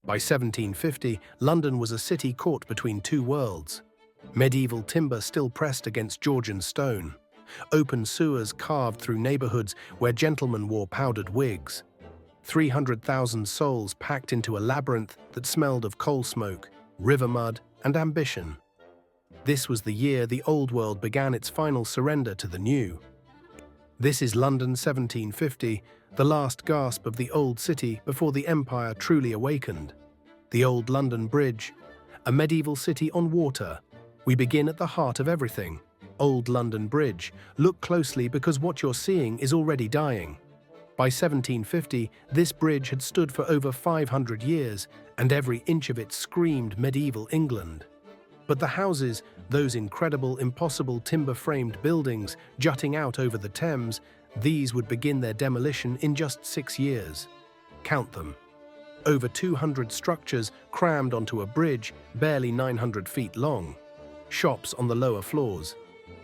By 1750, London was a city caught between two worlds. Medieval timber still pressed against Georgian stone. Open sewers carved through neighborhoods where gentlemen wore powdered wigs. 300,000 souls packed into a labyrinth that smelled of coal smoke, river mud, and ambition. This was the year the old world began its final surrender to the new. This is London 1750, the last gasp of the old city before the empire truly awakened. The old London Bridge, a medieval city on water. We begin at the heart of everything. Old London Bridge. Look closely because what you're seeing is already dying. By 1750, this bridge had stood for over 500 years, and every inch of it screamed medieval England. But the houses, those incredible, impossible timber-framed buildings jutting out over the Thames, these would begin their demolition in just 6 years. Count them. Over 200 structures crammed onto a bridge barely 900 feet long. Shops on the lower floors.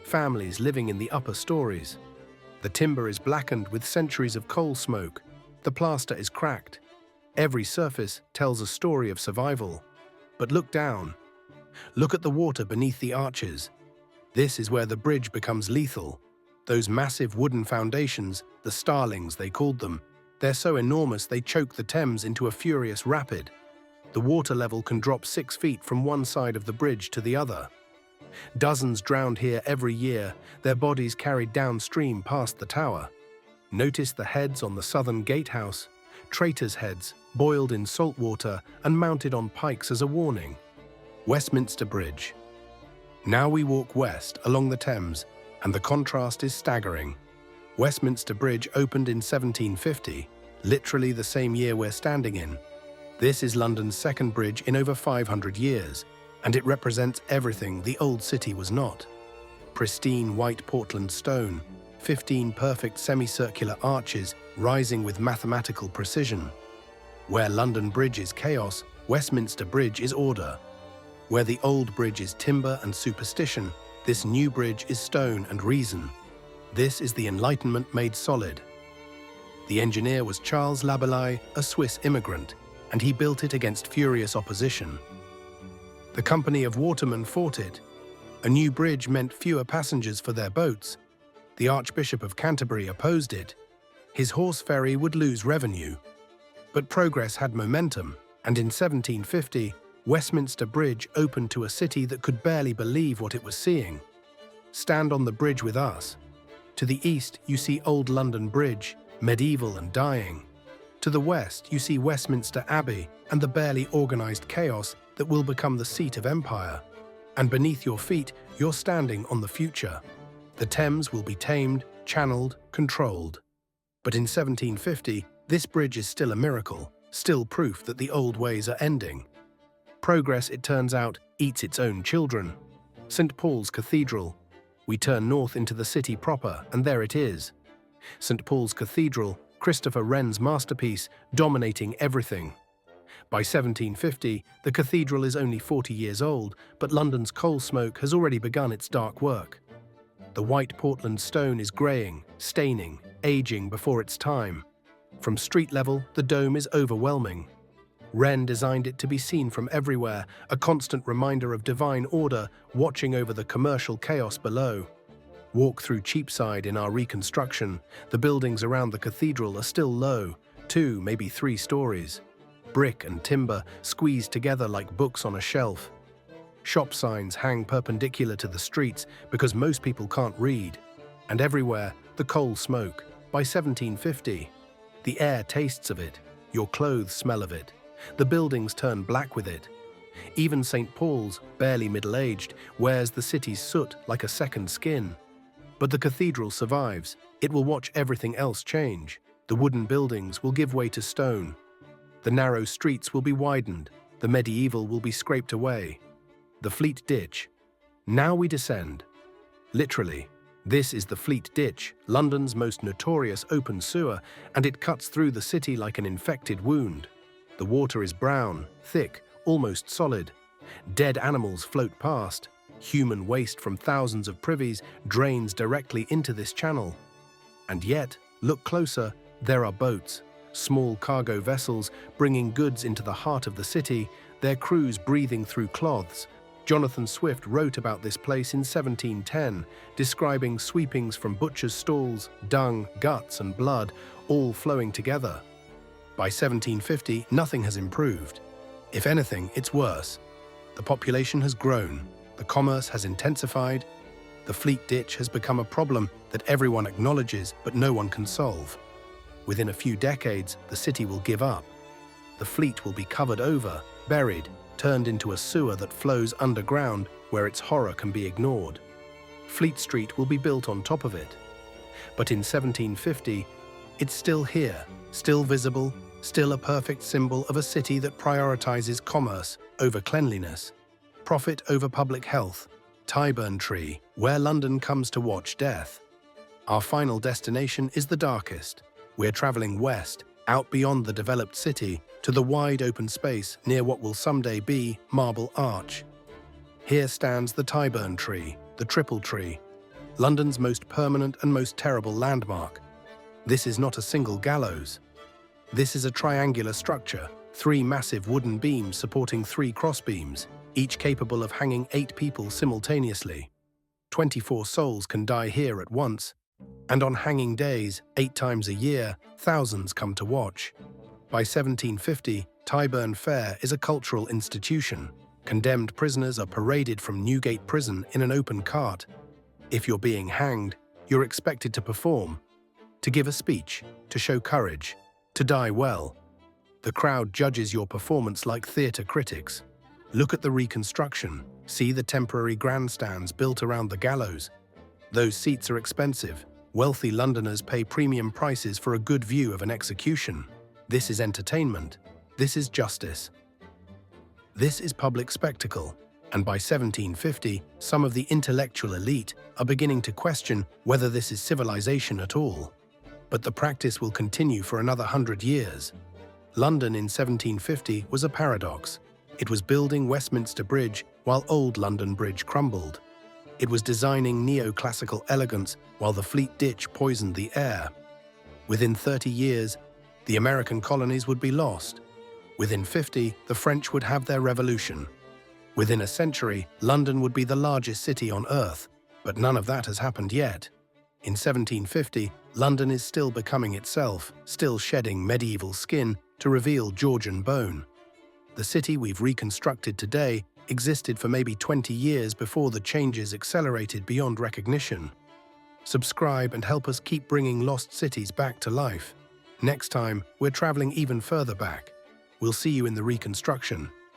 Families living in the upper stories. The timber is blackened with centuries of coal smoke. The plaster is cracked. Every surface tells a story of survival. But look down. Look at the water beneath the arches. This is where the bridge becomes lethal. Those massive wooden foundations, the starlings they called them, they're so enormous they choke the Thames into a furious rapid. The water level can drop 6 feet from one side of the bridge to the other. Dozens drowned here every year, their bodies carried downstream past the tower. Notice the heads on the southern gatehouse, traitors' heads, boiled in salt water and mounted on pikes as a warning. Westminster Bridge. Now we walk west along the Thames, and the contrast is staggering. Westminster Bridge opened in 1750, literally the same year we're standing in. This is London's second bridge in over 500 years, and it represents everything the old city was not. Pristine white Portland stone, 15 perfect semicircular arches rising with mathematical precision. Where London Bridge is chaos, Westminster Bridge is order. Where the old bridge is timber and superstition, this new bridge is stone and reason. This is the Enlightenment made solid. The engineer was Charles Laboulaye, a Swiss immigrant, and he built it against furious opposition. The company of watermen fought it. A new bridge meant fewer passengers for their boats. The Archbishop of Canterbury opposed it. His horse ferry would lose revenue. But progress had momentum, and in 1750, Westminster Bridge opened to a city that could barely believe what it was seeing. Stand on the bridge with us. To the east, you see Old London Bridge, medieval and dying. To the west, you see Westminster Abbey and the barely organized chaos that will become the seat of empire. And beneath your feet, you're standing on the future. The Thames will be tamed, channeled, controlled. But in 1750, this bridge is still a miracle, still proof that the old ways are ending. Progress, it turns out, eats its own children. St. Paul's Cathedral. We turn north into the city proper, and there it is. St. Paul's Cathedral, Christopher Wren's masterpiece, dominating everything. By 1750, the cathedral is only 40 years old, but London's coal smoke has already begun its dark work. The white Portland stone is greying, staining, aging before its time. From street level, the dome is overwhelming. Wren designed it to be seen from everywhere, a constant reminder of divine order watching over the commercial chaos below. Walk through Cheapside in our Reconstruction. The buildings around the cathedral are still low, 2, maybe 3 stories. Brick and timber squeezed together like books on a shelf. Shop signs hang perpendicular to the streets because most people can't read. And everywhere, the coal smoke. By 1750, the air tastes of it, your clothes smell of it. The buildings turn black with it. Even St. Paul's, barely middle-aged, wears the city's soot like a second skin. But the cathedral survives. It will watch everything else change. The wooden buildings will give way to stone. The narrow streets will be widened. The medieval will be scraped away. The Fleet Ditch. Now we descend. Literally, this is the Fleet Ditch, London's most notorious open sewer, and it cuts through the city like an infected wound. The water is brown, thick, almost solid. Dead animals float past. Human waste from thousands of privies drains directly into this channel. And yet, look closer, there are boats. Small cargo vessels bringing goods into the heart of the city, their crews breathing through cloths. Jonathan Swift wrote about this place in 1710, describing sweepings from butchers' stalls, dung, guts and blood, all flowing together. By 1750, nothing has improved. If anything, it's worse. The population has grown, the commerce has intensified, the fleet ditch has become a problem that everyone acknowledges but no one can solve. Within a few decades, the city will give up. The fleet will be covered over, buried, turned into a sewer that flows underground where its horror can be ignored. Fleet Street will be built on top of it. But in 1750, it's still here, still visible, still a perfect symbol of a city that prioritizes commerce over cleanliness, profit over public health. Tyburn Tree, where London comes to watch death. Our final destination is the darkest. We're traveling west, out beyond the developed city, to the wide open space near what will someday be Marble Arch. Here stands the Tyburn Tree, the Triple Tree, London's most permanent and most terrible landmark. This is not a single gallows. This is a triangular structure, 3 massive wooden beams supporting 3 crossbeams, each capable of hanging 8 people simultaneously. 24 souls can die here at once, and on hanging days, 8 times a year, thousands come to watch. By 1750, Tyburn Fair is a cultural institution. Condemned prisoners are paraded from Newgate Prison in an open cart. If you're being hanged, you're expected to perform, to give a speech, to show courage, to die well. The crowd judges your performance like theatre critics. Look at the Reconstruction. See the temporary grandstands built around the gallows. Those seats are expensive. Wealthy Londoners pay premium prices for a good view of an execution. This is entertainment. This is justice. This is public spectacle. And by 1750, some of the intellectual elite are beginning to question whether this is civilization at all. But the practice will continue for another 100 years. London in 1750 was a paradox. It was building Westminster Bridge while old London Bridge crumbled. It was designing neoclassical elegance while the fleet ditch poisoned the air. Within 30 years, the American colonies would be lost. Within 50, the French would have their revolution. Within a century, London would be the largest city on Earth, but none of that has happened yet. In 1750, London is still becoming itself, still shedding medieval skin to reveal Georgian bone. The city we've reconstructed today existed for maybe 20 years before the changes accelerated beyond recognition. Subscribe and help us keep bringing lost cities back to life. Next time, we're traveling even further back. We'll see you in the Reconstruction.